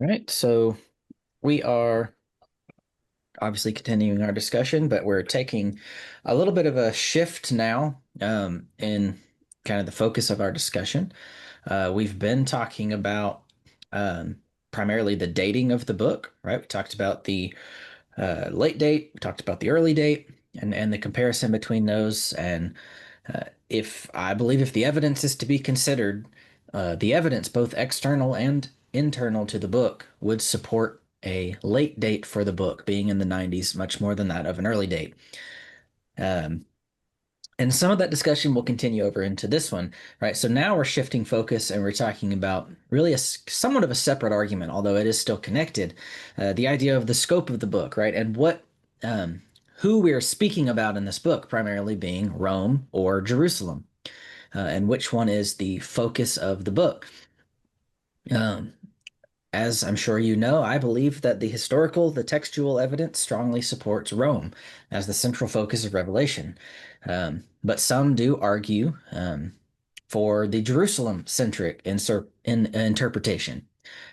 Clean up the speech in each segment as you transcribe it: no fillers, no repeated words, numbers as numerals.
Right. So we are obviously continuing our discussion, but we're taking a little bit of a shift now in kind of the focus of our discussion. We've been talking about um, primarily the dating of the book, right? We talked about the late date, we talked about the early date, and the comparison between those. And if I believe if the evidence is to be considered, the evidence, both external and internal to the book, would support a late date for the book being in the 90s, much more than that of an early date. Um, and some of that discussion will continue over into this one, right? So now we're shifting focus and we're talking about really a somewhat of a separate argument, although it is still connected. The idea of the scope of the book, right? And um, who we're speaking about in this book, primarily being Rome or Jerusalem, and which one is the focus of the book. Um, as I'm sure you know, I believe that the textual evidence strongly supports Rome as the central focus of Revelation. But some do argue for the Jerusalem centric interpretation,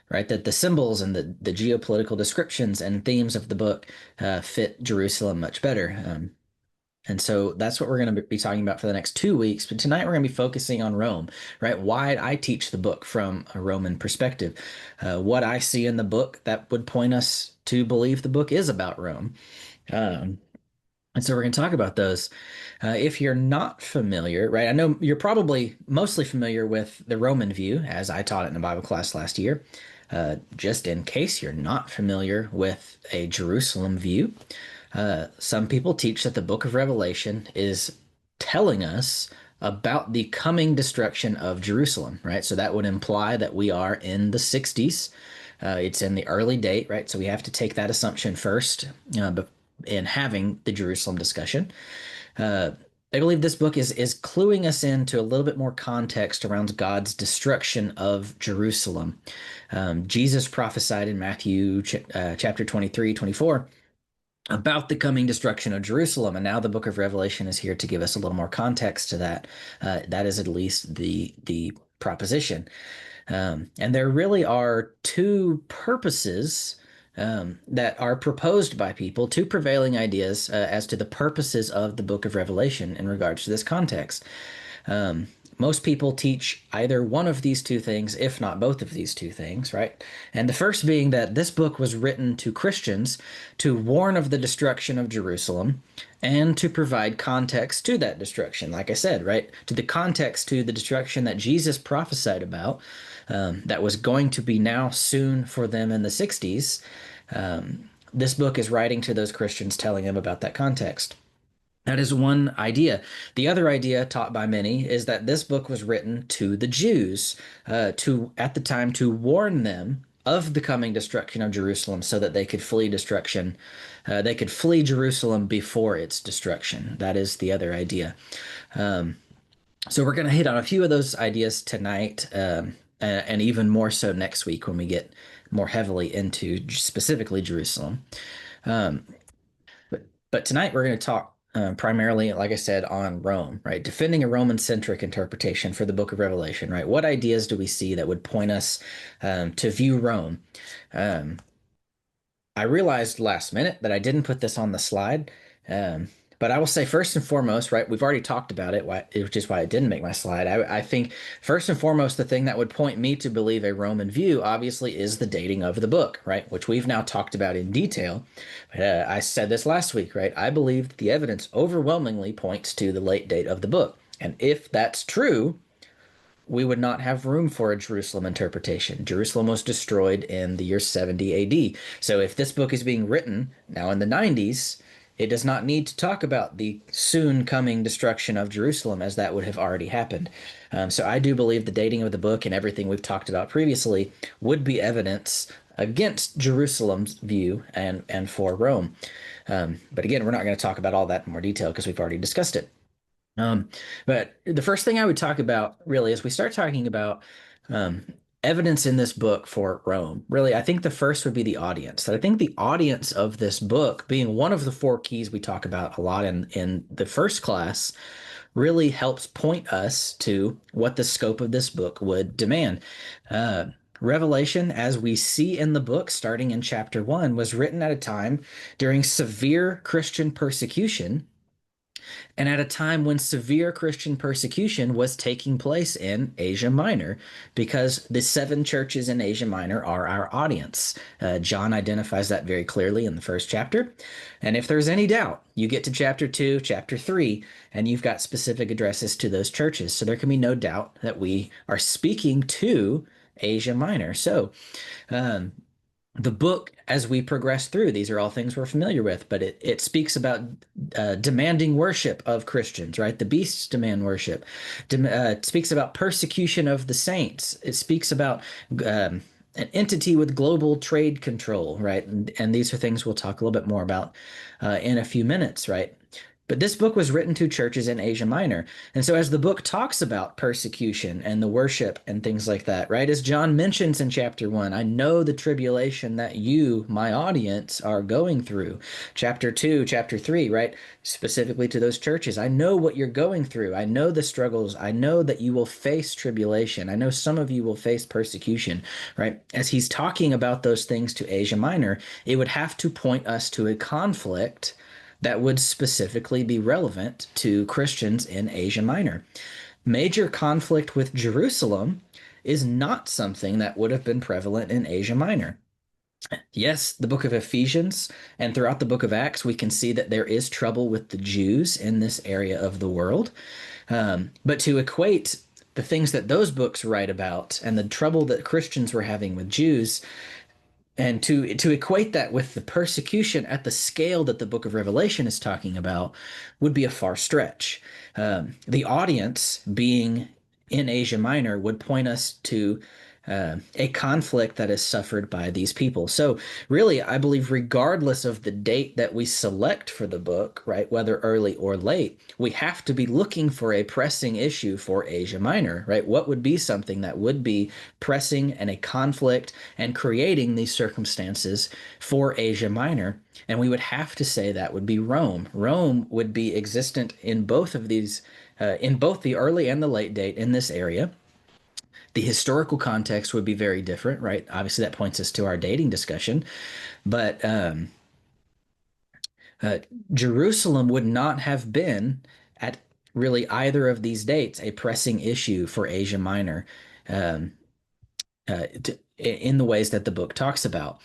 right? That the symbols and the geopolitical descriptions and themes of the book fit Jerusalem much better. And so that's what we're going to be talking about for the next 2 weeks. But tonight we're going to be focusing on Rome, right? Why I teach the book from a Roman perspective, what I see in the book that would point us to believe the book is about Rome. Um, and so we're going to talk about those. If you're not familiar, right? I know you're probably mostly familiar with the Roman view, as I taught it in a Bible class last year. Just in case you're not familiar with a Jerusalem view, some people teach that the book of Revelation is telling us about the coming destruction of Jerusalem, right? So that would imply that we are in the 60s. It's in the early date, right? So we have to take that assumption first in having the Jerusalem discussion. Uh, I believe this book is cluing us into a little bit more context around God's destruction of Jerusalem. Jesus prophesied in Matthew chapter 23, 24 about the coming destruction of Jerusalem. And now the book of Revelation is here to give us a little more context to that. That is at least the proposition. And there really are two purposes that are proposed by people, two prevailing ideas as to the purposes of the book of Revelation in regards to this context. Um, Most people teach either one of these two things, if not both of these two things, right? And the first being that this book was written to Christians to warn of the destruction of Jerusalem and to provide context to that destruction. Like I said, right? To the context to the destruction that Jesus prophesied about, that was going to be now soon for them in the 60s. This book is writing to those Christians, telling them about that context. That is one idea. The other idea taught by many is that this book was written to the Jews, to at the time to warn them of the coming destruction of Jerusalem, so that they could flee destruction. They could flee Jerusalem before its destruction. That is the other idea. Um, so we're going to hit on a few of those ideas tonight, and even more so next week when we get more heavily into specifically Jerusalem. Um, but tonight we're going to talk primarily, like I said, on Rome, right? Defending a Roman centric interpretation for the book of Revelation, right? What ideas do we see that would point us to view Rome? Um, I realized last minute that I didn't put this on the slide. Um, but I will say first and foremost, right, we've already talked about it, which is why I didn't make my slide. I think first and foremost, the thing that would point me to believe a Roman view, obviously, is the dating of the book, right, which we've now talked about in detail. I said this last week, right? I believe that the evidence overwhelmingly points to the late date of the book. And if that's true, we would not have room for a Jerusalem interpretation. Jerusalem was destroyed in the year 70 AD. So if this book is being written now in the 90s, it does not need to talk about the soon coming destruction of Jerusalem, as that would have already happened. So I do believe the dating of the book and everything we've talked about previously would be evidence against Jerusalem's view and for Rome. But again, we're not going to talk about all that in more detail because we've already discussed it. Um, but the first thing I would talk about really is we start talking about um, evidence in this book for Rome. Really, I think the first would be the audience. That I think the audience of this book, being one of the four keys we talk about a lot in the first class, really helps point us to what the scope of this book would demand. Uh, Revelation, as we see in the book, starting in chapter 1, was written at a time during severe Christian persecution and at a time when severe Christian persecution was taking place in Asia Minor, because the seven churches in Asia Minor are our audience. John identifies that very clearly in the first chapter. And if there's any doubt, you get to chapter 2, chapter 3, and you've got specific addresses to those churches. So there can be no doubt that we are speaking to Asia Minor. So, um, the book, as we progress through, these are all things we're familiar with, but it speaks about demanding worship of Christians, right? The beasts demand worship. It speaks about persecution of the saints. It speaks about an entity with global trade control, right? And these are things we'll talk a little bit more about in a few minutes, right? But this book was written to churches in Asia Minor. And so, as the book talks about persecution and the worship and things like that, right, as John mentions in chapter 1, I know the tribulation that you, my audience, are going through. Chapter 2, chapter 3, right, specifically to those churches, I know what you're going through. I know the struggles. I know that you will face tribulation. I know some of you will face persecution, right? As he's talking about those things to Asia Minor, it would have to point us to a conflict that would specifically be relevant to Christians in Asia Minor. Major conflict with Jerusalem is not something that would have been prevalent in Asia Minor. Yes, the book of Ephesians and throughout the book of Acts, we can see that there is trouble with the Jews in this area of the world. But to equate the things that those books write about and the trouble that Christians were having with Jews, and to equate that with the persecution at the scale that the book of Revelation is talking about would be a far stretch. The audience being in Asia Minor would point us to a conflict that is suffered by these people. So, really, I believe, regardless of the date that we select for the book, right, whether early or late, we have to be looking for a pressing issue for Asia Minor, right? What would be something that would be pressing and a conflict and creating these circumstances for Asia Minor? And we would have to say that would be Rome. Rome would be existent in both of these, in both the early and the late date in this area. The historical context would be very different, right? Obviously, that points us to our dating discussion. But uh, Jerusalem would not have been at really either of these dates a pressing issue for Asia Minor um, in the ways that the book talks about.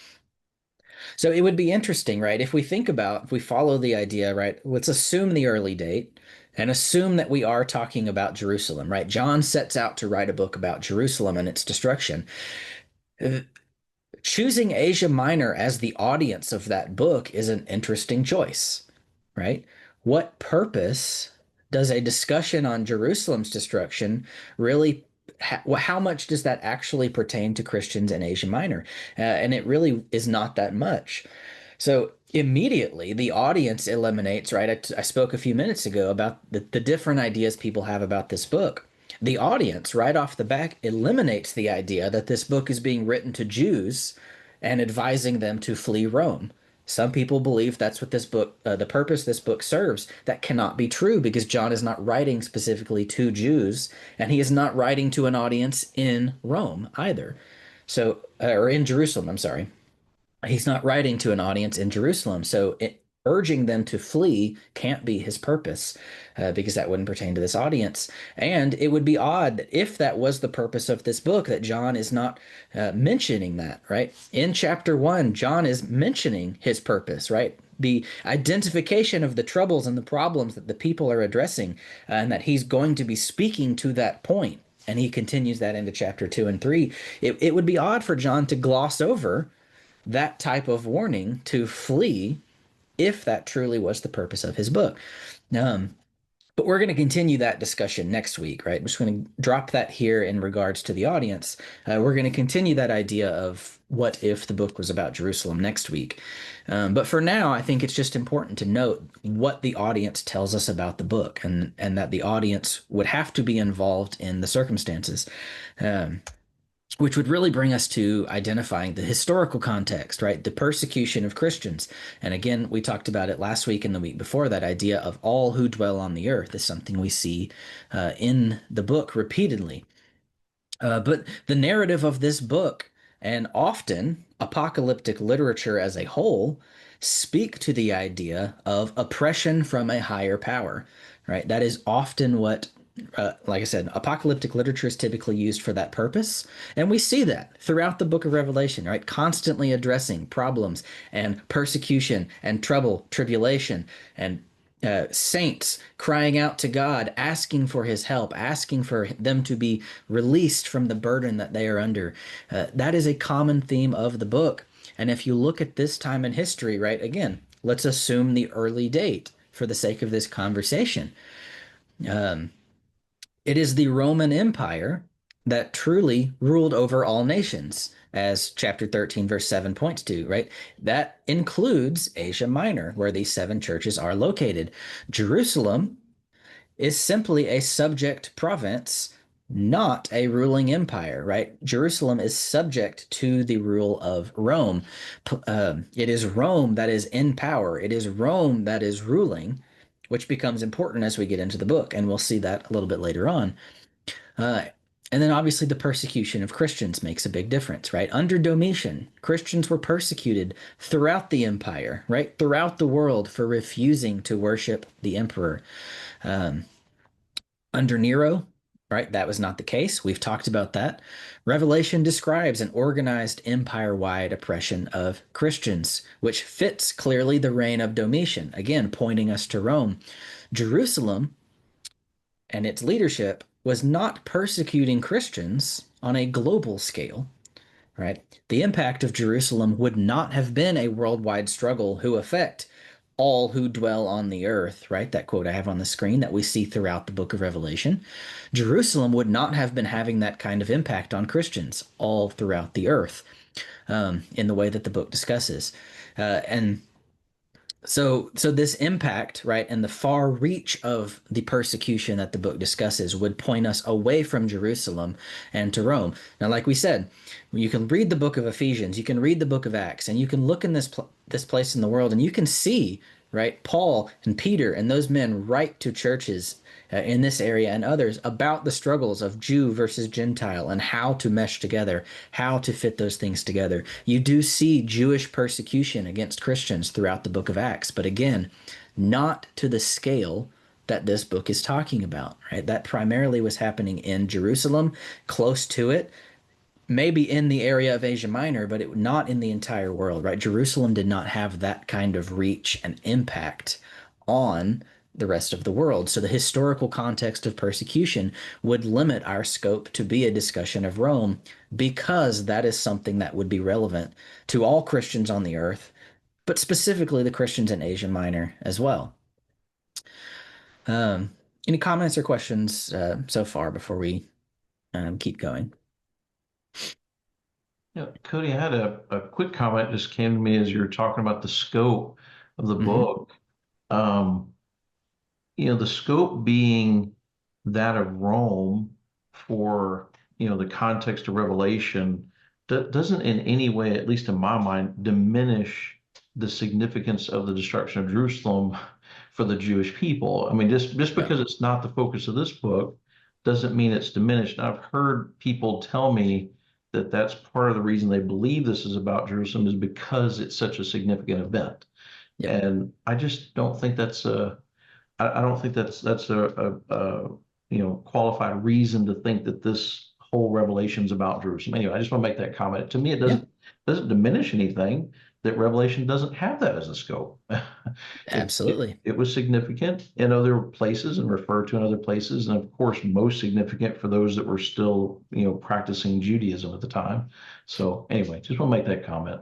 So it would be interesting, right? If we follow the idea, right? Let's assume the early date and assume that we are talking about Jerusalem, right? John sets out to write a book about Jerusalem and its destruction. Choosing Asia Minor as the audience of that book is an interesting choice, right? What purpose does a discussion on Jerusalem's destruction really how much does that actually pertain to Christians in Asia Minor? And it really is not that much. So immediately the audience eliminates, right? I spoke a few minutes ago about the different ideas people have about this book. The audience, right off the back, eliminates the idea that this book is being written to Jews and advising them to flee Rome. Some people believe that's what this book, the purpose this book serves. That cannot be true because John is not writing specifically to Jews, and he is not writing to an audience in Rome either. So, or in Jerusalem, I'm sorry. He's not writing to an audience in Jerusalem. So, urging them to flee can't be his purpose because that wouldn't pertain to this audience. And it would be odd that if that was the purpose of this book, that John is not mentioning that, right? In chapter 1, John is mentioning his purpose, right? The identification of the troubles and the problems that the people are addressing, and that he's going to be speaking to that point. And he continues that into chapter 2 and 3. It would be odd for John to gloss over that type of warning to flee if that truly was the purpose of his book. Um, but we're going to continue that discussion next week, right? I'm just going to drop that here in regards to the audience. We're going to continue that idea of what if the book was about Jerusalem next week. But for now, I think it's just important to note what the audience tells us about the book, and that the audience would have to be involved in the circumstances. Which would really bring us to identifying the historical context, right? The persecution of Christians. And again, we talked about it last week and the week before. That idea of all who dwell on the earth is something we see in the book repeatedly. But the narrative of this book, and often apocalyptic literature as a whole, speak to the idea of oppression from a higher power, right? That is often what, like I said, apocalyptic literature is typically used for that purpose. And we see that throughout the book of Revelation, right? Constantly addressing problems and persecution and trouble, tribulation, and saints crying out to God, asking for his help, asking for them to be released from the burden that they are under. That is a common theme of the book. And if you look at this time in history, right, again, let's assume the early date for the sake of this conversation. Um, it is the Roman Empire that truly ruled over all nations, as chapter 13, verse 7 points to, right? That includes Asia Minor, where these seven churches are located. Jerusalem is simply a subject province, not a ruling empire, right? Jerusalem is subject to the rule of Rome. It is Rome that is in power, it is Rome that is ruling, which becomes important as we get into the book, and we'll see that a little bit later on. Uh, and then obviously the persecution of Christians makes a big difference, right? Under Domitian, Christians were persecuted throughout the empire, right? Throughout the world for refusing to worship the emperor. Um, Under Nero, right, that was not the case. We've talked about that. Revelation describes an organized empire wide oppression of Christians, which fits clearly the reign of Domitian, again, pointing us to Rome. Jerusalem and its leadership was not persecuting Christians on a global scale, right? The impact of Jerusalem would not have been a worldwide struggle who affect all who dwell on the earth, right? That quote I have on the screen that we see throughout the book of Revelation. Jerusalem would not have been having that kind of impact on Christians all throughout the earth in the way that the book discusses. And so this impact, right, and the far reach of the persecution that the book discusses would point us away from Jerusalem and to Rome. Now, like we said, you can read the book of Ephesians, you can read the book of Acts, and you can look in this place in the world, and you can see, right, Paul and Peter and those men write to churches in this area and others about the struggles of Jew versus Gentile and how to mesh together, how to fit those things together. You do see Jewish persecution against Christians throughout the book of Acts, but again, not to the scale that this book is talking about, right? That primarily was happening in Jerusalem, close to it, maybe in the area of Asia Minor, but not in the entire world, right? Jerusalem did not have that kind of reach and impact on the rest of the world. So the historical context of persecution would limit our scope to be a discussion of Rome because that is something that would be relevant to all Christians on the earth, but specifically the Christians in Asia Minor as well. Um, any comments or questions so far before we keep going? Yeah, Cody, I had a quick comment just came to me as you were talking about the scope of the Mm-hmm. book. Um, the scope being that of Rome for, the context of Revelation doesn't in any way, at least in my mind, diminish the significance of the destruction of Jerusalem for the Jewish people. I mean, just Yeah. because it's not the focus of this book doesn't mean it's diminished. And I've heard people tell me that that's part of the reason they believe this is about Jerusalem is because it's such a significant event. Yep. And I just don't think I don't think that's a qualified reason to think that this whole revelation is about Jerusalem. Anyway, I just want to make that comment. To me, it Yeah. doesn't diminish anything that Revelation doesn't have that as a scope. Absolutely. It was significant in other places and referred to in other places, and of course, most significant for those that were still, practicing Judaism at the time. So anyway, just want to make that comment.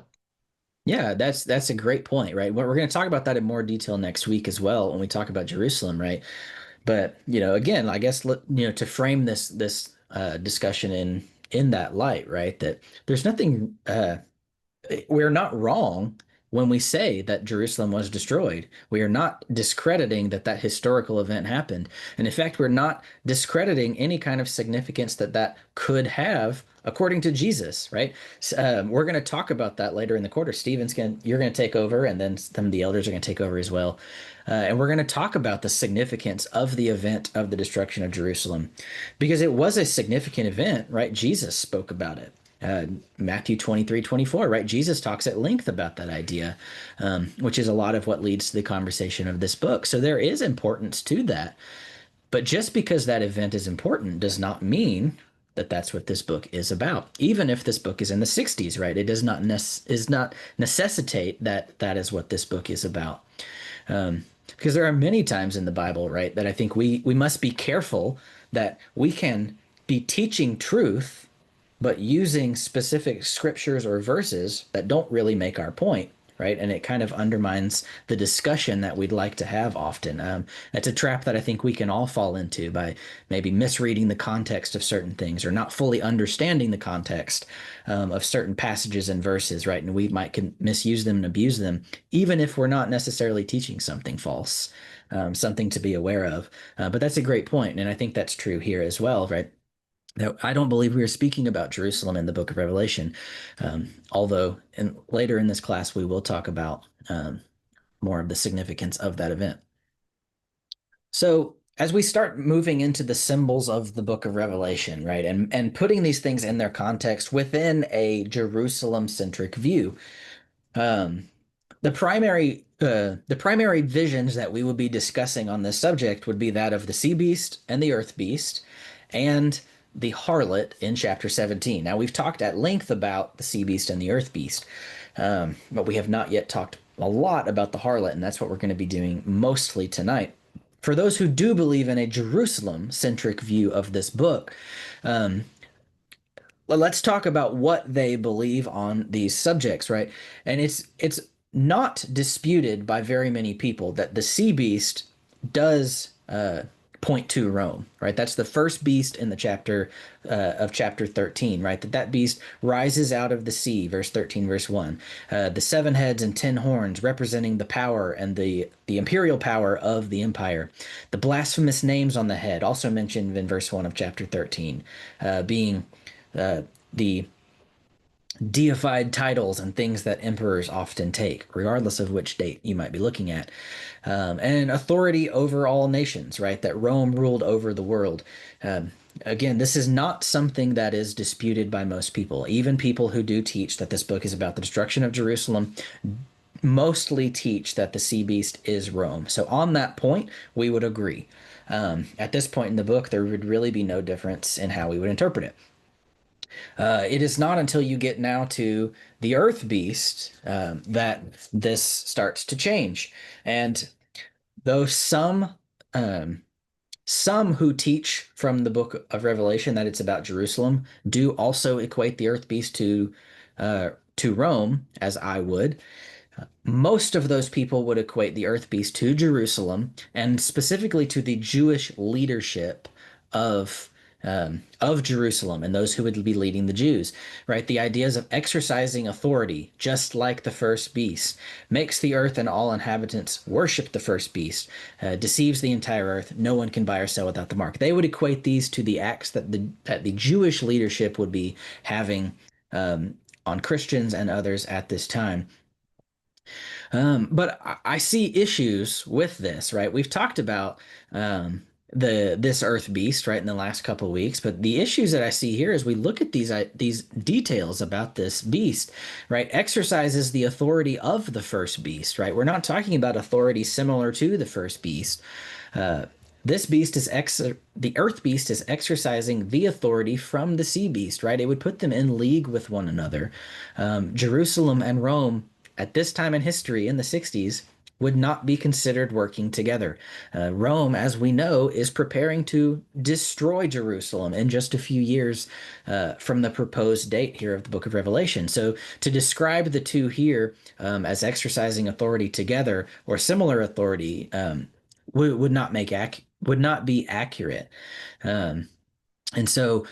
Yeah, that's a great point, right? We're going to talk about that in more detail next week as well when we talk about Jerusalem, right? But again, I guess to frame this discussion in that light, right? That there's nothing we're not wrong when we say that Jerusalem was destroyed. We are not discrediting that that historical event happened. And in fact, we're not discrediting any kind of significance that that could have according to Jesus, right? We're going to talk about that later in the quarter. You're going to take over, and then some of the elders are going to take over as well. And we're going to talk about the significance of the event of the destruction of Jerusalem because it was a significant event, right? Jesus spoke about it. Matthew 23:24, right? Jesus talks at length about that idea, which is a lot of what leads to the conversation of this book. So there is importance to that. But just because that event is important does not mean that that's what this book is about. Even if this book is in the 60s, right? It does not necessitate that that is what this book is about. Because there are many times in the Bible, right, that I think we must be careful that we can be teaching truth but using specific scriptures or verses that don't really make our point, right? And it kind of undermines the discussion that we'd like to have often. It's a trap that I think we can all fall into by maybe misreading the context of certain things or not fully understanding the context of certain passages and verses, right? And we might misuse them and abuse them, even if we're not necessarily teaching something false, something to be aware of. But that's a great point, and I think that's true here as well, right? Now, I don't believe we are speaking about Jerusalem in the book of Revelation, although later in this class we will talk about more of the significance of that event. So, as we start moving into the symbols of the book of Revelation, right, and putting these things in their context within a Jerusalem-centric view, um, the primary visions that we would be discussing on this subject would be that of the sea beast and the earth beast, and the harlot in chapter 17. Now, we've talked at length about the sea beast and the earth beast, but we have not yet talked a lot about the harlot, and that's what we're going to be doing mostly tonight. For those who do believe in a Jerusalem centric view of this book, um, let's talk about what they believe on these subjects, right? And it's not disputed by very many people that the sea beast does point to Rome, right? That's the first beast in the chapter of chapter 13, right? That beast rises out of the sea, verse 13, verse 1. The 7 heads and 10 horns representing the power and the imperial power of the empire. The blasphemous names on the head, also mentioned in verse 1 of chapter 13, being the deified titles and things that emperors often take, regardless of which date you might be looking at, and authority over all nations, right? That Rome ruled over the world. Again, this is not something that is disputed by most people. Even people who do teach that this book is about the destruction of Jerusalem mostly teach that the sea beast is Rome. So on that point, we would agree. At this point in the book, there would really be no difference in how we would interpret it. It is not until you get now to the Earth Beast that this starts to change. And though some who teach from the book of Revelation that it's about Jerusalem do also equate the Earth Beast to Rome, as I would. Most of those people would equate the Earth Beast to Jerusalem and specifically to the Jewish leadership of Jerusalem and those who would be leading the Jews, right? The ideas of exercising authority, just like the first beast, makes the earth and all inhabitants worship the first beast, deceives the entire earth. No one can buy or sell without the mark. They would equate these to the acts that the Jewish leadership would be having on Christians and others at this time. But I see issues with this, right? We've talked about this Earth Beast, right, in the last couple of weeks, but the issues that I see here as we look at these details about this beast, right, exercises the authority of the first beast, right? We're not talking about authority similar to the first beast. This beast is the Earth Beast is exercising the authority from the Sea Beast, right? It would put them in league with one another. Jerusalem and Rome at this time in history in the 60s would not be considered working together. Rome, as we know, is preparing to destroy Jerusalem in just a few years from the proposed date here of the book of Revelation. So to describe the two here as exercising authority together or similar authority would not be accurate. And so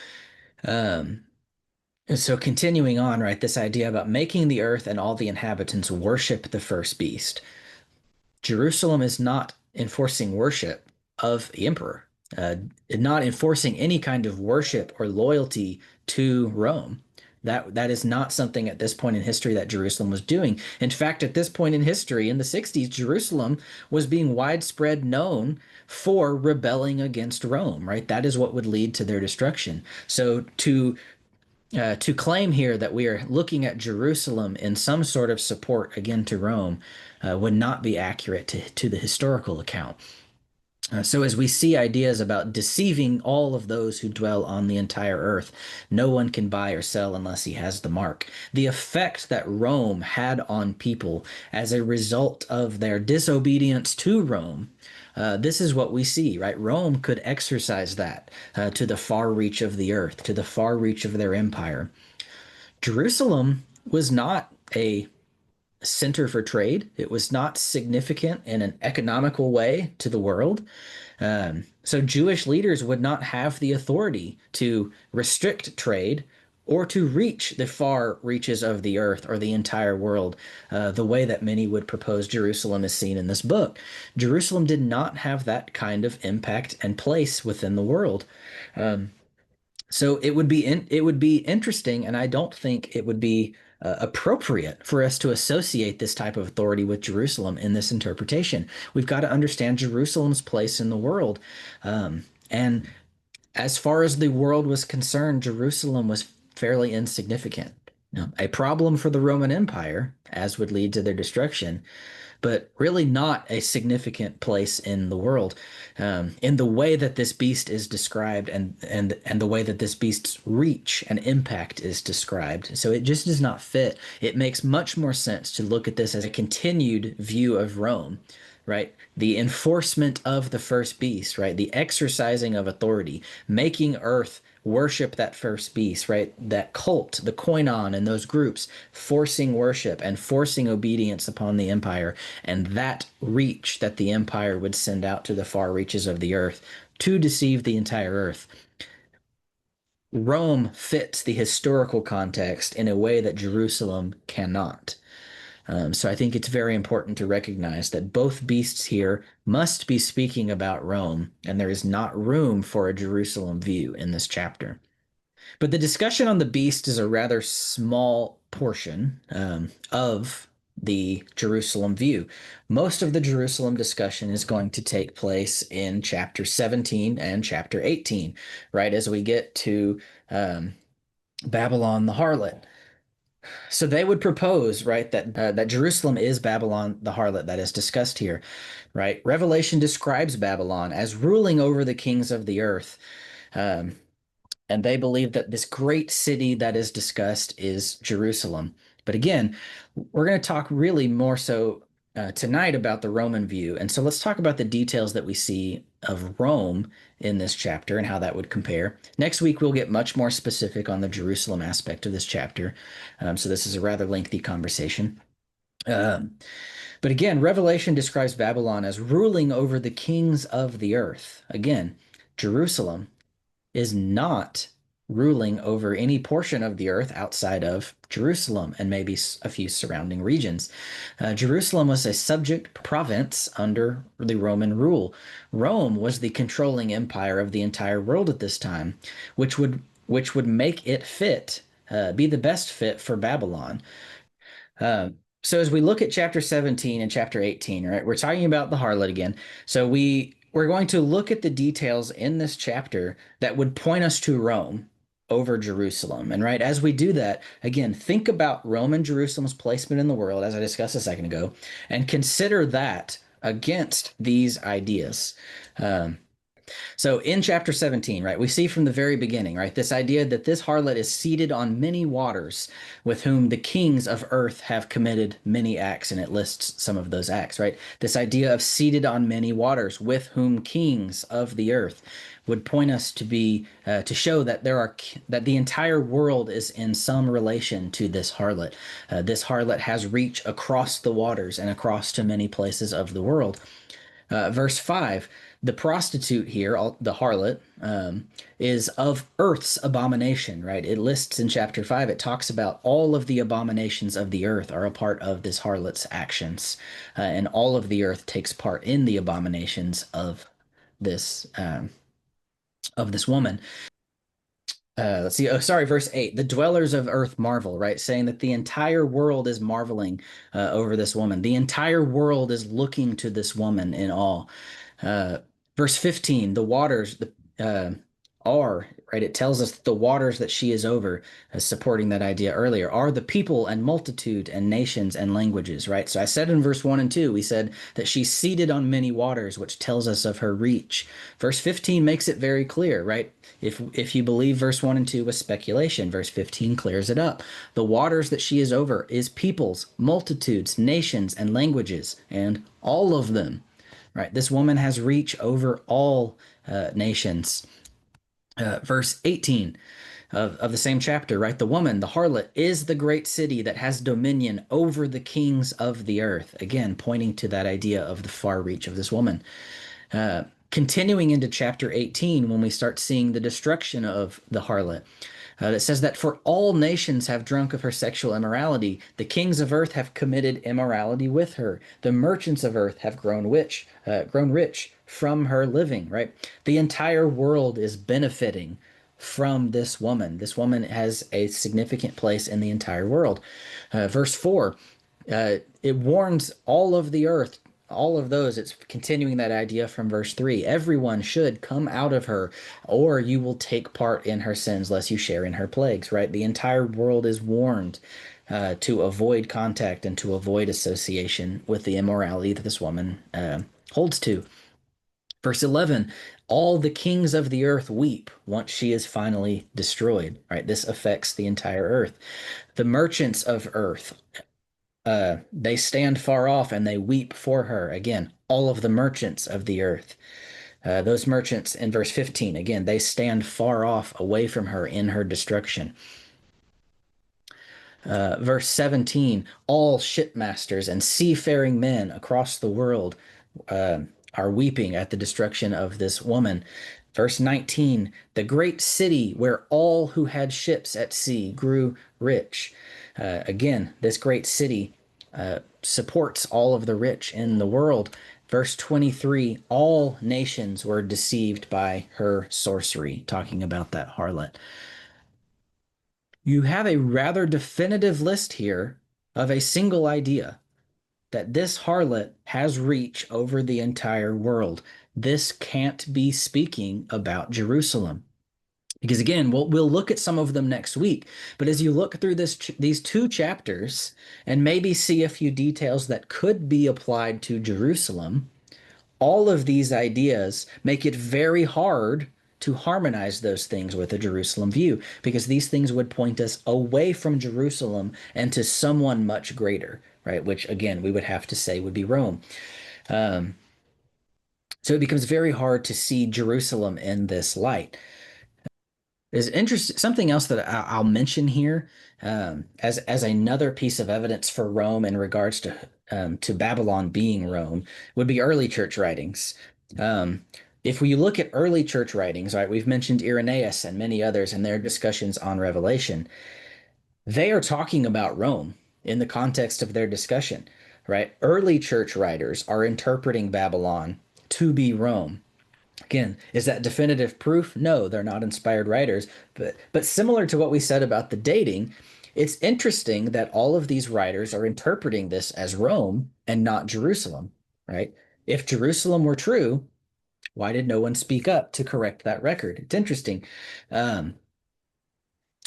And so continuing on, right, this idea about making the earth and all the inhabitants worship the first beast. Jerusalem is not enforcing worship of the emperor, uh, not enforcing any kind of worship or loyalty to Rome. That is not something at this point in history that Jerusalem was doing. In fact, at this point in history, in the 60s, Jerusalem was being widespread known for rebelling against Rome, right? That is what would lead to their destruction. So to claim here that we are looking at Jerusalem in some sort of support again to Rome would not be accurate to the historical account. So, as we see ideas about deceiving all of those who dwell on the entire earth, no one can buy or sell unless he has the mark. The effect that Rome had on people as a result of their disobedience to Rome, this is what we see, right? Rome could exercise that to the far reach of the earth, to the far reach of their empire. Jerusalem was not a center for trade. It was not significant in an economical way to the world. So Jewish leaders would not have the authority to restrict trade or to reach the far reaches of the earth or the entire world, the way that many would propose Jerusalem is seen in this book. Jerusalem did not have that kind of impact and place within the world. So it would be interesting, and I don't think it would be appropriate for us to associate this type of authority with Jerusalem in this interpretation. We've got to understand Jerusalem's place in the world, and as far as the world was concerned, Jerusalem was fairly insignificant. A problem for the Roman Empire, as would lead to their destruction, but really not a significant place in the world, in the way that this beast is described, and the way that this beast's reach and impact is described. So it just does not fit. It makes much more sense to look at this as a continued view of Rome, right? The enforcement of the first beast, right? The exercising of authority, making earth worship that first beast, right? That cult, the koinon, and those groups forcing worship and forcing obedience upon the empire, and that reach that the empire would send out to the far reaches of the earth to deceive the entire earth. Rome fits the historical context in a way that Jerusalem cannot. So I think it's very important to recognize that both beasts here must be speaking about Rome, and there is not room for a Jerusalem view in this chapter. But the discussion on the beast is a rather small portion of the Jerusalem view. Most of the Jerusalem discussion is going to take place in chapter 17 and chapter 18, right as we get to Babylon the harlot. So they would propose, right, that Jerusalem is Babylon the harlot that is discussed here, right? Revelation describes Babylon as ruling over the kings of the earth. Um, and they believe that this great city that is discussed is Jerusalem. But again, we're going to talk really more so tonight about the Roman view. And so let's talk about the details that we see of Rome in this chapter and how that would compare. Next week, we'll get much more specific on the Jerusalem aspect of this chapter. So this is a rather lengthy conversation. But again, Revelation describes Babylon as ruling over the kings of the earth. Again, Jerusalem is not ruling over any portion of the earth outside of Jerusalem and maybe a few surrounding regions. Jerusalem was a subject province under the Roman rule. Rome was the controlling empire of the entire world at this time, which would make it fit, be the best fit for Babylon. So as we look at chapter 17 and chapter 18, right, we're talking about the harlot again. So we're going to look at the details in this chapter that would point us to Rome over Jerusalem. And right, as we do that, again, think about Rome and Jerusalem's placement in the world, as I discussed a second ago, and consider that against these ideas. So in chapter 17, right, we see from the very beginning, right, this idea that this harlot is seated on many waters with whom the kings of earth have committed many acts, and it lists some of those acts, right? This idea of seated on many waters with whom kings of the earth would point us to be to show that that the entire world is in some relation to this harlot. This harlot has reach across the waters and across to many places of the world. Verse 5, The prostitute here, the harlot, is of earth's abomination, right? It lists in chapter 5, it talks about all of the abominations of the earth are a part of this harlot's actions. And all of the earth takes part in the abominations this of this woman. Let's see. Oh, sorry, verse 8. The dwellers of earth marvel, right? Saying that the entire world is marveling over this woman. The entire world is looking to this woman in awe. Uh, verse 15. The waters uh, are, right? It tells us that the waters that she is over, supporting that idea earlier, are the people and multitude and nations and languages, right? So I said in verse 1 and 2, we said that she's seated on many waters, which tells us of her reach. Verse 15 makes it very clear, right? If you believe verse 1 and 2 was speculation, verse 15 clears it up. The waters that she is over is peoples, multitudes, nations, and languages, and all of them, right? This woman has reach over all nations. Verse 18 of the same chapter, right? The woman, the harlot, is the great city that has dominion over the kings of the earth. Again, pointing to that idea of the far reach of this woman. Continuing into chapter 18, when we start seeing the destruction of the harlot, it says that for all nations have drunk of her sexual immorality. The kings of earth have committed immorality with her. The merchants of earth have grown rich from her living, right? The entire world is benefiting from this woman. This woman has a significant place in the entire world. Verse 4, it warns all of the earth, all of those. It's continuing that idea from verse 3. Everyone should come out of her, or you will take part in her sins, lest you share in her plagues, right? The entire world is warned to avoid contact and to avoid association with the immorality that this woman holds to. Verse 11, all the kings of the earth weep once she is finally destroyed, right? This affects the entire earth. The merchants of earth, they stand far off and they weep for her. Again, all of the merchants of the earth. Those merchants in verse 15, again, they stand far off away from her in her destruction. Verse 17, all shipmasters and seafaring men across the world are weeping at the destruction of this woman. Verse 19, the great city where all who had ships at sea grew rich. Again, this great city supports all of the rich in the world. Verse 23, all nations were deceived by her sorcery, talking about that harlot. You have a rather definitive list here of a single idea that this harlot has reach over the entire world. This can't be speaking about Jerusalem. Because again, we'll look at some of them next week. But as you look through these two chapters and maybe see a few details that could be applied to Jerusalem, all of these ideas make it very hard to harmonize those things with a Jerusalem view, because these things would point us away from Jerusalem and to someone much greater, right? Which again, we would have to say would be Rome. So it becomes very hard to see Jerusalem in this light. Is interesting. Something else that I'll mention here as another piece of evidence for Rome in regards to Babylon being Rome would be early church writings. If we look at early church writings, right, we've mentioned Irenaeus and many others in their discussions on Revelation. They are talking about Rome in the context of their discussion, right? Early church writers are interpreting Babylon to be Rome. Again, is that definitive proof? No, they're not inspired writers. But similar to what we said about the dating, it's interesting that all of these writers are interpreting this as Rome and not Jerusalem, right? If Jerusalem were true, why did no one speak up to correct that record? It's interesting.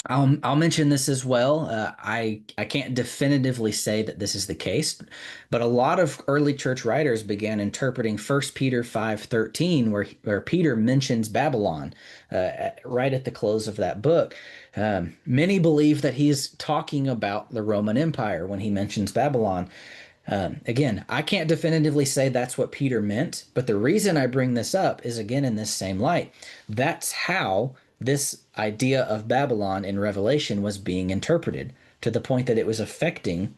I'll mention this as well. I can't definitively say that this is the case, but a lot of early church writers began interpreting 1 Peter 5:13, where Peter mentions Babylon right at the close of that book. Many believe that he's talking about the Roman Empire when he mentions Babylon. Again, I can't definitively say that's what Peter meant, but the reason I bring this up is again in this same light. That's how this idea of Babylon in Revelation was being interpreted, to the point that it was affecting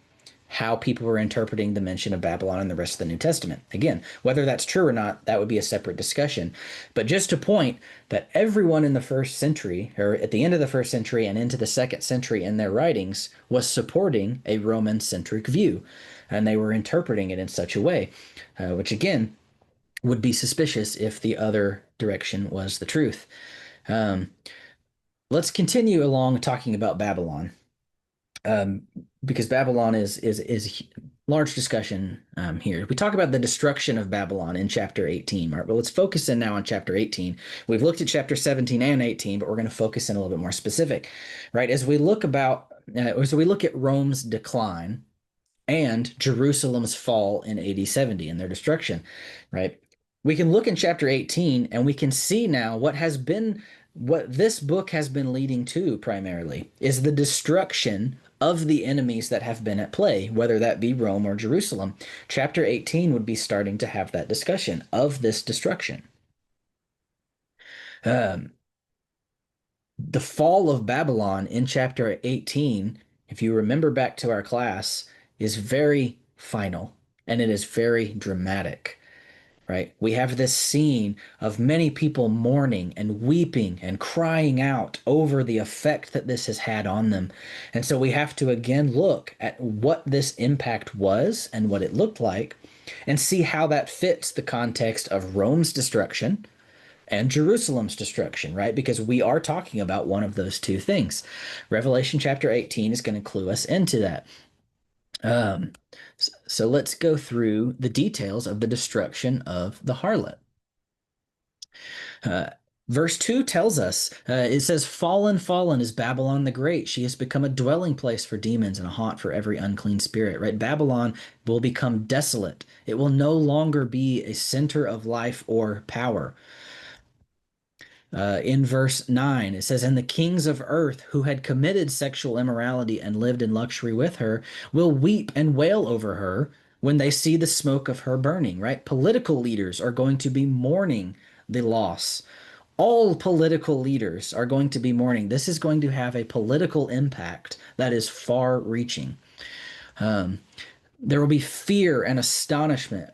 how people were interpreting the mention of Babylon in the rest of the New Testament. Again, whether that's true or not, that would be a separate discussion. But just to point that everyone in the first century, or at the end of the first century and into the second century in their writings, was supporting a Roman centric view. And they were interpreting it in such a way, which again would be suspicious if the other direction was the truth. Um, let's continue along talking about Babylon, um, because Babylon is large discussion here. We talk about the destruction of Babylon in chapter 18, Mark, but let's focus in now on chapter 18. We've looked at chapter 17 and 18, but we're going to focus in a little bit more specific, right? As we look at Rome's decline and Jerusalem's fall in AD 70 and their destruction, right? We can look in chapter 18 and we can see now what this book has been leading to primarily is the destruction of the enemies that have been at play, whether that be Rome or Jerusalem. Chapter 18 would be starting to have that discussion of this destruction. The fall of Babylon in chapter 18, if you remember back to our class, is very final and it is very dramatic, right? We have this scene of many people mourning and weeping and crying out over the effect that this has had on them. And so we have to again look at what this impact was and what it looked like and see how that fits the context of Rome's destruction and Jerusalem's destruction, right? Because we are talking about one of those two things. Revelation chapter 18 is going to clue us into that. So let's go through the details of the destruction of the harlot. Verse 2 tells us, it says, Fallen, fallen is Babylon the Great. She has become a dwelling place for demons and a haunt for every unclean spirit, right? Babylon will become desolate. It will no longer be a center of life or power. In verse 9, it says, And the kings of earth who had committed sexual immorality and lived in luxury with her will weep and wail over her when they see the smoke of her burning, right? Political leaders are going to be mourning the loss. All political leaders are going to be mourning. This is going to have a political impact that is far reaching. There will be fear and astonishment.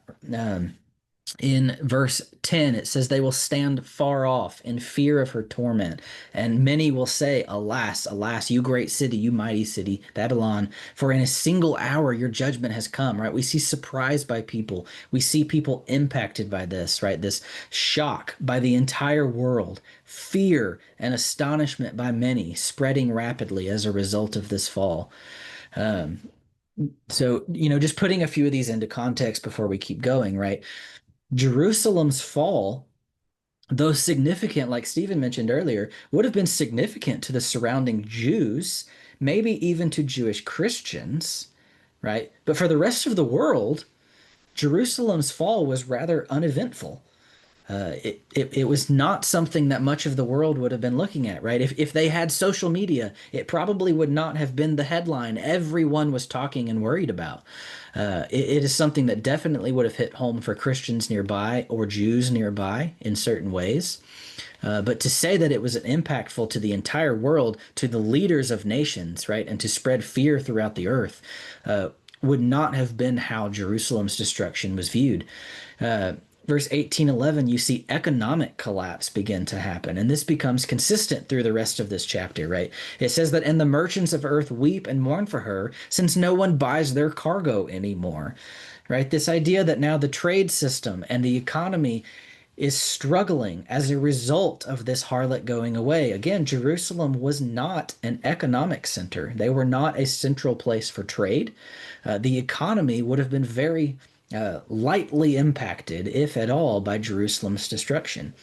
In verse 10, it says, They will stand far off in fear of her torment. And many will say, Alas, alas, you great city, you mighty city, Babylon, for in a single hour your judgment has come, right? We see surprise by people. We see people impacted by this, right? This shock by the entire world, fear and astonishment by many spreading rapidly as a result of this fall. So, just putting a few of these into context before we keep going, right? Jerusalem's fall, though significant, like Stephen mentioned earlier, would have been significant to the surrounding Jews, maybe even to Jewish Christians, right? But for the rest of the world, Jerusalem's fall was rather uneventful. It was not something that much of the world would have been looking at, right? If they had social media, it probably would not have been the headline everyone was talking and worried about. It is something that definitely would have hit home for Christians nearby or Jews nearby in certain ways. But to say that it was impactful to the entire world, to the leaders of nations, right, and to spread fear throughout the earth, would not have been how Jerusalem's destruction was viewed. Verse 18:11, you see economic collapse begin to happen. And this becomes consistent through the rest of this chapter, right? It says that, And the merchants of earth weep and mourn for her, since no one buys their cargo anymore, right? This idea that now the trade system and the economy is struggling as a result of this harlot going away. Again, Jerusalem was not an economic center. They were not a central place for trade. The economy would have been very lightly impacted, if at all, by Jerusalem's destruction.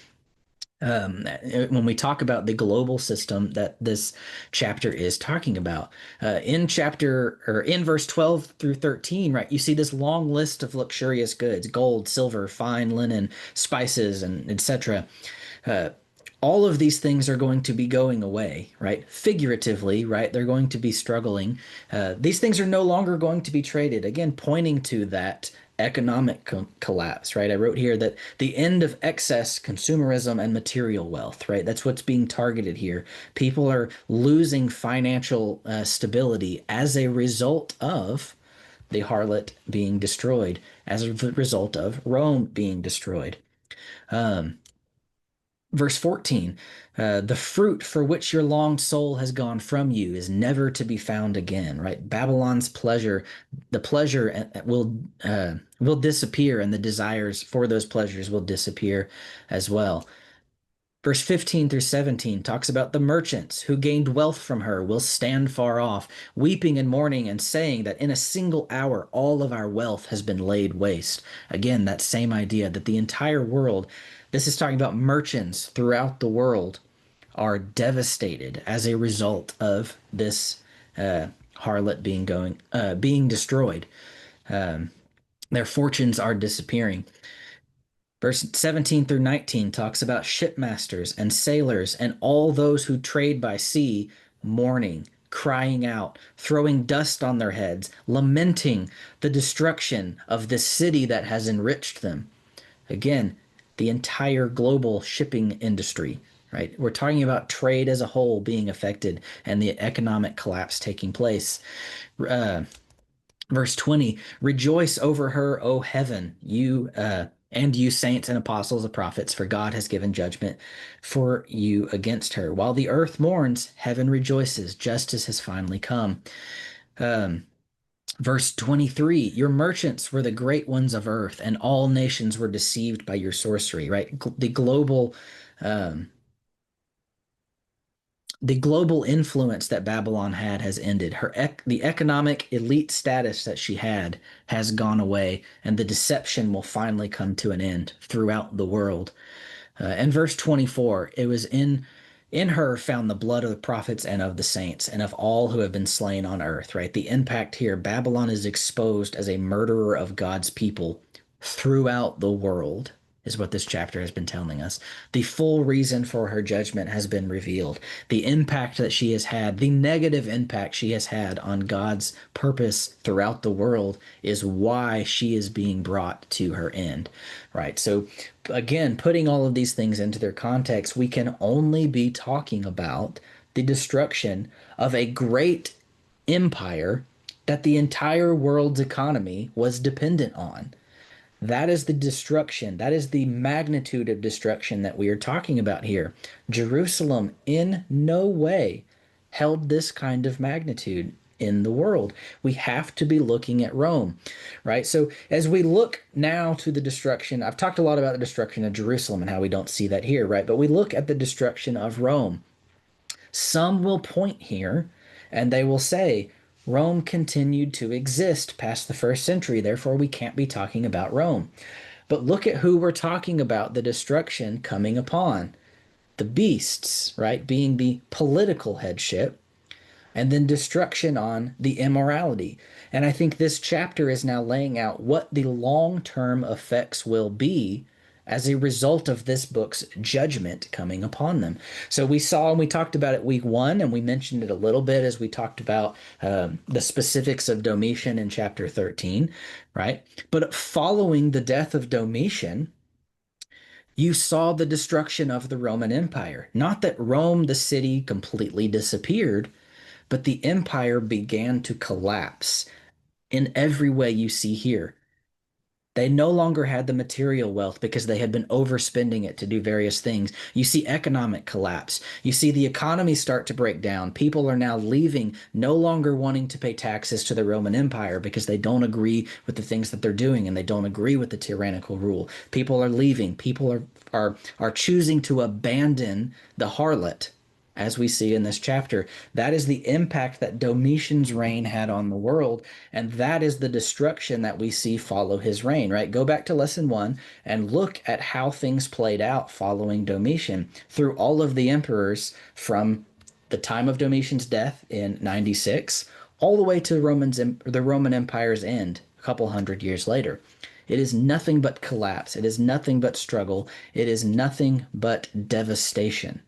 When we talk about the global system that this chapter is talking about, in verse 12 through 13, right, you see this long list of luxurious goods: gold, silver, fine linen, spices, and etc. All of these things are going to be going away, right? Figuratively, right? They're going to be struggling. These things are no longer going to be traded. Again, pointing to that economic collapse, right? I wrote here that the end of excess consumerism and material wealth, right? That's what's being targeted here. People are losing financial stability as a result of the harlot being destroyed as a result of Rome being destroyed. Um, Verse 14, the fruit for which your long soul has gone from you is never to be found again, right? Babylon's pleasure, the pleasure will disappear, and the desires for those pleasures will disappear as well. Verse 15 through 17 talks about the merchants who gained wealth from her will stand far off, weeping and mourning and saying that in a single hour all of our wealth has been laid waste. Again, that same idea that the entire world, this is talking about merchants throughout the world, are devastated as a result of this harlot being destroyed. Their fortunes are disappearing. Verse 17 through 19 talks about shipmasters and sailors and all those who trade by sea mourning, crying out, throwing dust on their heads, lamenting the destruction of this city that has enriched them. Again, the entire global shipping industry, right? We're talking about trade as a whole being affected and the economic collapse taking place. Verse 20, rejoice over her, O heaven, and you saints and apostles and prophets, for God has given judgment for you against her. While the earth mourns, heaven rejoices, justice has finally come. Verse 23, your merchants were the great ones of earth, and all nations were deceived by your sorcery, right? Um, the global influence that Babylon had has ended. The economic elite status that she had has gone away, and the deception will finally come to an end throughout the world. And verse 24, it was in her found the blood of the prophets and of the saints and of all who have been slain on earth, right? The impact here, Babylon is exposed as a murderer of God's people throughout the world, is what this chapter has been telling us. The full reason for her judgment has been revealed. The impact that she has had, the negative impact she has had on God's purpose throughout the world is why she is being brought to her end, right? So again, putting all of these things into their context, we can only be talking about the destruction of a great empire that the entire world's economy was dependent on. That is the destruction. That is the magnitude of destruction that we are talking about here. Jerusalem in no way held this kind of magnitude in the world. We have to be looking at Rome, right? So as we look now to the destruction, I've talked a lot about the destruction of Jerusalem and how we don't see that here, right? But we look at the destruction of Rome. Some will point here and they will say, Rome continued to exist past the first century, therefore we can't be talking about Rome. But look at who we're talking about the destruction coming upon. The beasts, right, being the political headship, and then destruction on the immorality. And I think this chapter is now laying out what the long-term effects will be as a result of this book's judgment coming upon them. So we saw and we talked about it week 1, and we mentioned it a little bit as we talked about the specifics of Domitian in chapter 13, right? But following the death of Domitian, you saw the destruction of the Roman Empire. Not that Rome, the city, completely disappeared, but the empire began to collapse in every way you see here. They no longer had the material wealth because they had been overspending it to do various things. You see economic collapse. You see the economy start to break down. People are now leaving, no longer wanting to pay taxes to the Roman Empire because they don't agree with the things that they're doing and they don't agree with the tyrannical rule. People are leaving. People are choosing to abandon the harlot, as we see in this chapter. That is the impact that Domitian's reign had on the world, and that is the destruction that we see follow his reign, right? Go back to lesson 1 and look at how things played out following Domitian through all of the emperors from the time of Domitian's death in 96 all the way to the Roman Empire's end a couple hundred years later. It is nothing but collapse. It is nothing but struggle. It is nothing but devastation.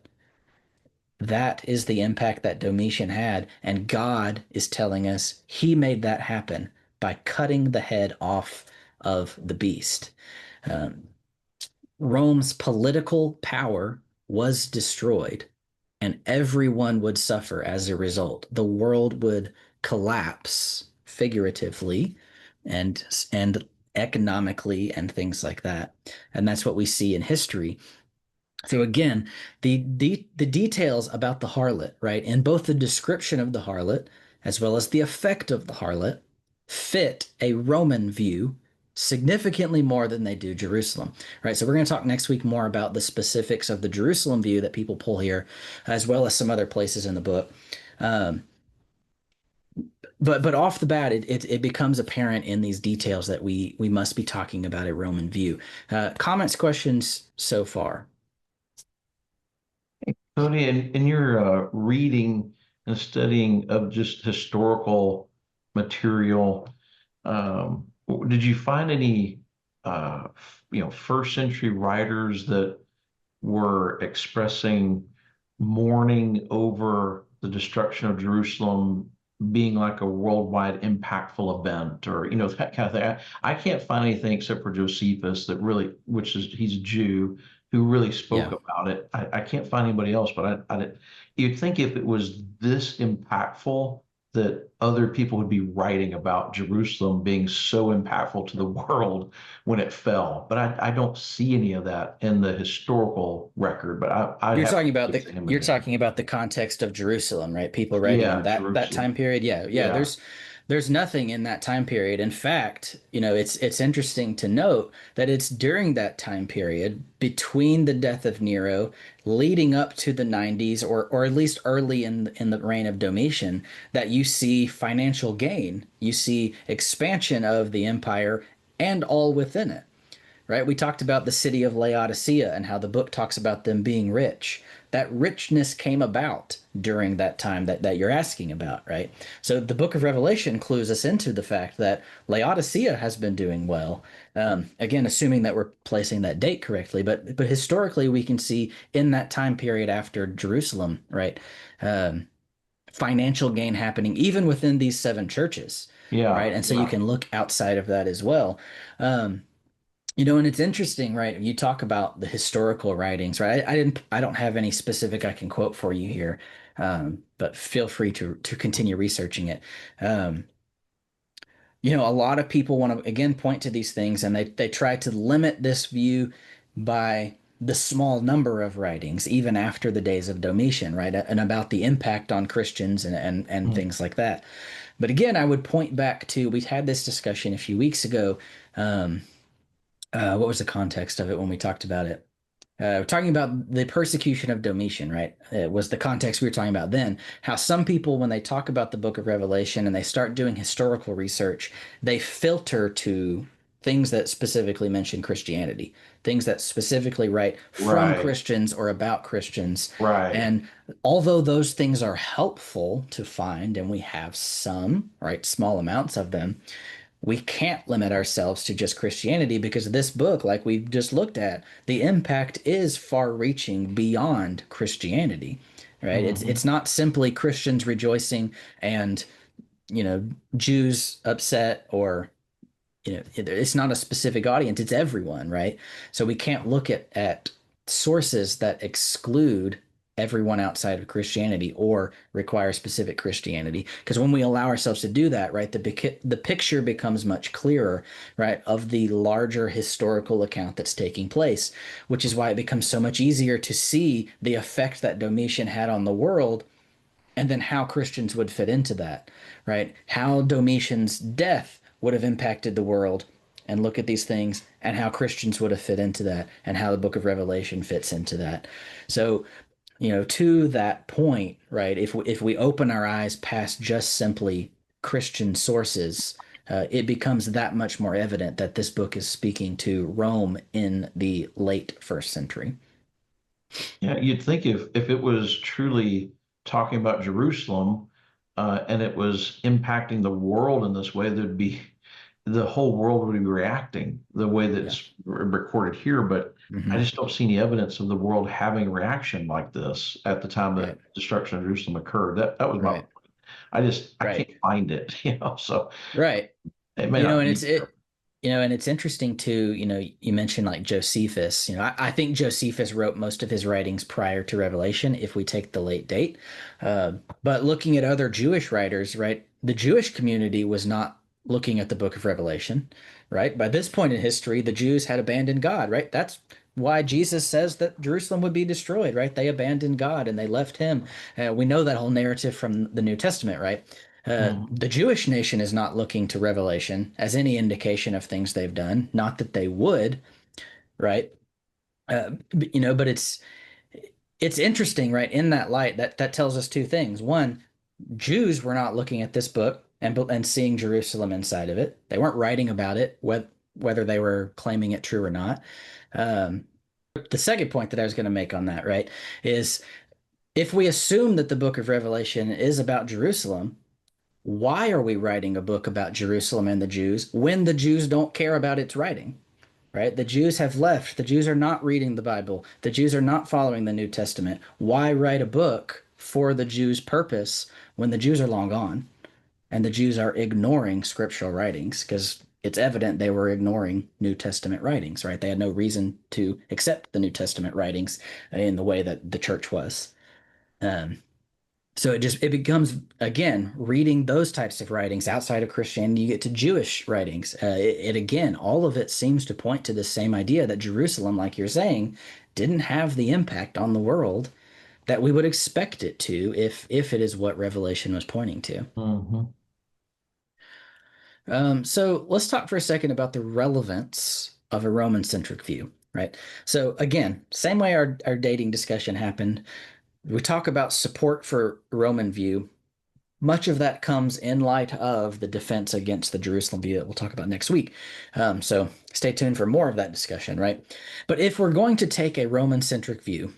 That is the impact that Domitian had, and God is telling us he made that happen by cutting the head off of the beast. Um, Rome's political power was destroyed, and everyone would suffer as a result. The world would collapse, figuratively, and economically and things like that. And that's what we see in history. So again, the details about the harlot, right, in both the description of the harlot as well as the effect of the harlot, fit a Roman view significantly more than they do Jerusalem, right? So we're going to talk next week more about the specifics of the Jerusalem view that people pull here, as well as some other places in the book. Um, but off the bat, it becomes apparent in these details that we must be talking about a Roman view. Comments, questions so far? Tony, in your reading and studying of just historical material, did you find any, first century writers that were expressing mourning over the destruction of Jerusalem being like a worldwide impactful event, or that kind of thing? I can't find anything except for Josephus that really, which is he's a Jew who really spoke Yeah. about it. I can't find anybody else, but you'd think if it was this impactful that other people would be writing about Jerusalem being so impactful to the world when it fell. But I don't see any of that in the historical record. But I'd You're have to talking about examine you're it. talking about the context of Jerusalem, right? People writing in Yeah, that Jerusalem. time period. Yeah, yeah. Yeah, There's nothing in that time period. In fact, it's interesting to note that it's during that time period between the death of Nero, leading up to the 90s, or at least early in the reign of Domitian, that you see financial gain, you see expansion of the empire, and all within it, right? We talked about the city of Laodicea and how the book talks about them being rich. That richness came about during that time that you're asking about, right? So the book of Revelation clues us into the fact that Laodicea has been doing well. Again, assuming that we're placing that date correctly, but historically we can see in that time period after Jerusalem, right? Um, Financial gain happening even within these seven churches, yeah, right? And so you yeah. can look outside of that as well. Um, and it's interesting, right? You talk about the historical writings, right? I don't have any specific I can quote for you here, but feel free to continue researching it. Um, a lot of people want to again point to these things, and they try to limit this view by the small number of writings, even after the days of Domitian, right? And about the impact on Christians and Mm. things like that. But again, I would point back to we had this discussion a few weeks ago. What was the context of it when we talked about it? We're talking about the persecution of Domitian, right? It was the context we were talking about then. How some people, when they talk about the book of Revelation and they start doing historical research, they filter to things that specifically mention Christianity, things that specifically write from Right, Christians or about Christians. right. And although those things are helpful to find, and we have some, right, small amounts of them, we can't limit ourselves to just Christianity because this book, like we've just looked at, the impact is far reaching beyond Christianity, right? It's Hmm. not simply Christians rejoicing and, you know, Jews upset, or it's not a specific audience, it's everyone, right? So we can't look at sources that exclude everyone outside of Christianity or require specific Christianity, because when we allow ourselves to do that, right, the picture becomes much clearer, right, of the larger historical account that's taking place, which is why it becomes so much easier to see the effect that Domitian had on the world, and then how Christians would fit into that, right? How Domitian's death would have impacted the world, and look at these things, and how Christians would have fit into that, and how the book of Revelation fits into that. So, to that point, right? If we open our eyes past just simply Christian sources, it becomes that much more evident that this book is speaking to Rome in the late first century. Yeah, you'd think if it was truly talking about Jerusalem, and it was impacting the world in this way, there'd be the whole world would be reacting the way Yeah. that's recorded here. But I Hmm. just don't see any evidence of the world having a reaction like this at the time Right. the destruction of Jerusalem occurred. That was my. Right. I Right. can't find it, So Right. it may not And be it's there. it and it's interesting too, you mentioned like Josephus. I think Josephus wrote most of his writings prior to Revelation, if we take the late date. But looking at other Jewish writers, right, the Jewish community was not looking at the book of Revelation, right? By this point in history, the Jews had abandoned God, right? That's why Jesus says that Jerusalem would be destroyed, right? They abandoned God and they left him. We know that whole narrative from the New Testament, right? Mhm. The Jewish nation is not looking to Revelation as any indication of things they've done. Not that they would, right? But it's interesting, right? In that light, that tells us two things. One, Jews were not looking at this book and seeing Jerusalem inside of it. They weren't writing about it, whether they were claiming it true or not. Um, the second point that I was going to make on that, right, is if we assume that the book of Revelation is about Jerusalem, why are we writing a book about Jerusalem and the Jews when the Jews don't care about its writing? Right? The Jews have left. The Jews are not reading the Bible. The Jews are not following the New Testament. Why write a book for the Jews' purpose when the Jews are long gone and the Jews are ignoring scriptural writings? Because it's evident they were ignoring New Testament writings, right? They had no reason to accept the New Testament writings in the way that the church was. Um, so it becomes again reading those types of writings outside of Christianity. You get to Jewish writings. It again, all of it seems to point to the same idea that Jerusalem, like you're saying, didn't have the impact on the world that we would expect it to if it is what Revelation was pointing to. Mhm. So let's talk for a second about the relevance of a Roman centric view, right? So again, same way our dating discussion happened. We talk about support for Roman view. Much of that comes in light of the defense against the Jerusalem view that we'll talk about next week. So stay tuned for more of that discussion, right? But if we're going to take a Roman centric view,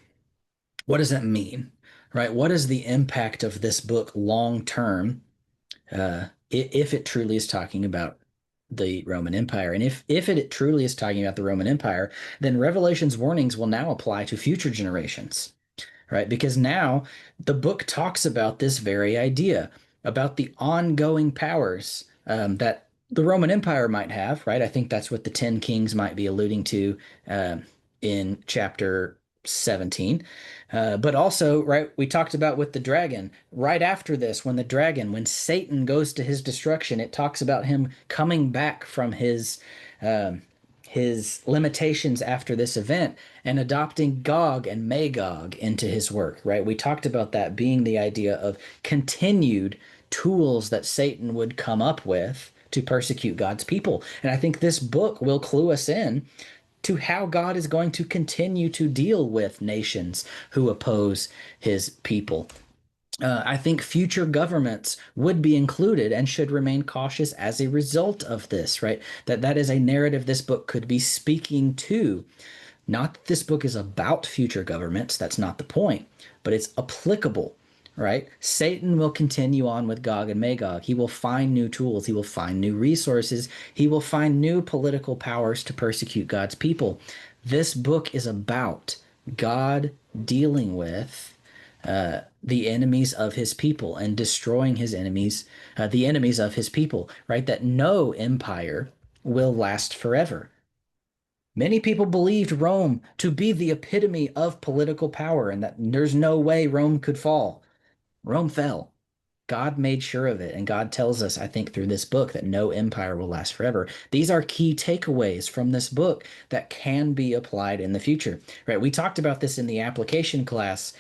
what does that mean, right? What is the impact of this book long term, if it truly is talking about the Roman Empire? And if it truly is talking about the Roman Empire, then Revelation's warnings will now apply to future generations, right? Because now the book talks about this very idea about the ongoing powers that the Roman Empire might have, right? I think that's what the 10 kings might be alluding to in chapter 17. But also, right, we talked about with the dragon. Right after this, when Satan goes to his destruction, it talks about him coming back from um, his limitations after this event and adopting Gog and Magog into his work, right? We talked about that being the idea of continued tools that Satan would come up with to persecute God's people. And I think this book will clue us in to how God is going to continue to deal with nations who oppose his people. I think future governments would be included and should remain cautious as a result of this, right? That is a narrative this book could be speaking to. Not that this book is about future governments, that's not the point, but it's applicable, right? Satan will continue on with Gog and Magog. He will find new tools, he will find new resources, he will find new political powers to persecute God's people. This book is about God dealing with the enemies of his people and destroying his enemies, the enemies of his people, right? That no empire will last forever. Many people believed Rome to be the epitome of political power and that there's no way Rome could fall. Rome fell. God made sure of it. And God tells us, I think, through this book that no empire will last forever. These are key takeaways from this book that can be applied in the future, right? We talked about this in the application class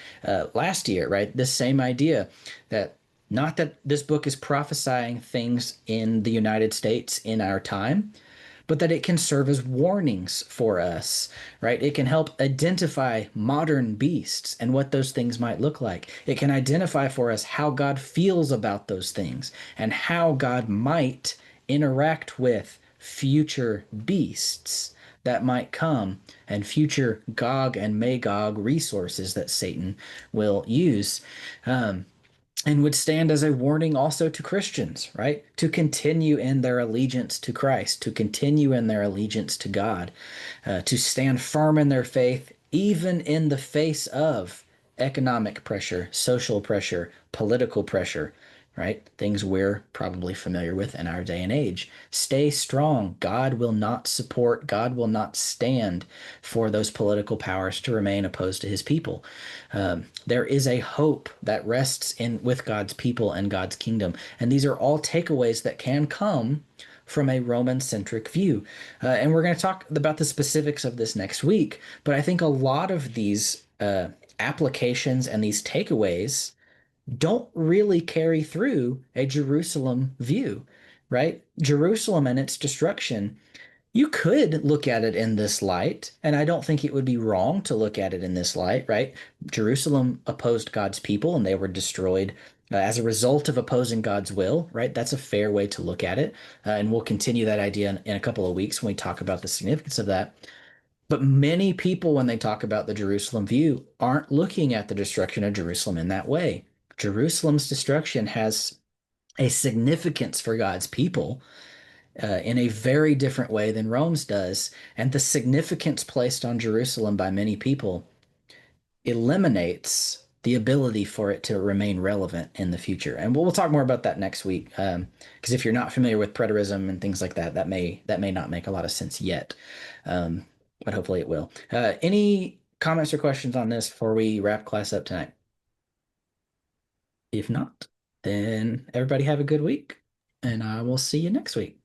last year, right? This same idea that not that this book is prophesying things in the United States in our time, but that it can serve as warnings for us, right? It can help identify modern beasts and what those things might look like. It can identify for us how God feels about those things and how God might interact with future beasts that might come and future Gog and Magog resources that Satan will use. And would stand as a warning also to Christians, right? To continue in their allegiance to Christ, to continue in their allegiance to God, to stand firm in their faith, even in the face of economic pressure, social pressure, political pressure. right? Things we're probably familiar with in our day and age. Stay strong. God will not support, God will not stand for those political powers to remain opposed to his people. There is a hope that rests in with God's people and God's kingdom. And these are all takeaways that can come from a Roman centric view. And we're going to talk about the specifics of this next week. But I think a lot of these applications and these takeaways don't really carry through a Jerusalem view, right? Jerusalem and its destruction, you could look at it in this light, and I don't think it would be wrong to look at it in this light, right? Jerusalem opposed God's people and they were destroyed as a result of opposing God's will, right? That's a fair way to look at it. And we'll continue that idea in a couple of weeks when we talk about the significance of that. But many people, when they talk about the Jerusalem view, aren't looking at the destruction of Jerusalem in that way. Jerusalem's destruction has a significance for God's people in a very different way than Rome's does. And the significance placed on Jerusalem by many people eliminates the ability for it to remain relevant in the future. And we'll talk more about that next week. Because if you're not familiar with preterism and things like that, that may not make a lot of sense yet. But hopefully it will. Any comments or questions on this before we wrap class up tonight? If not, then everybody have a good week, and I will see you next week.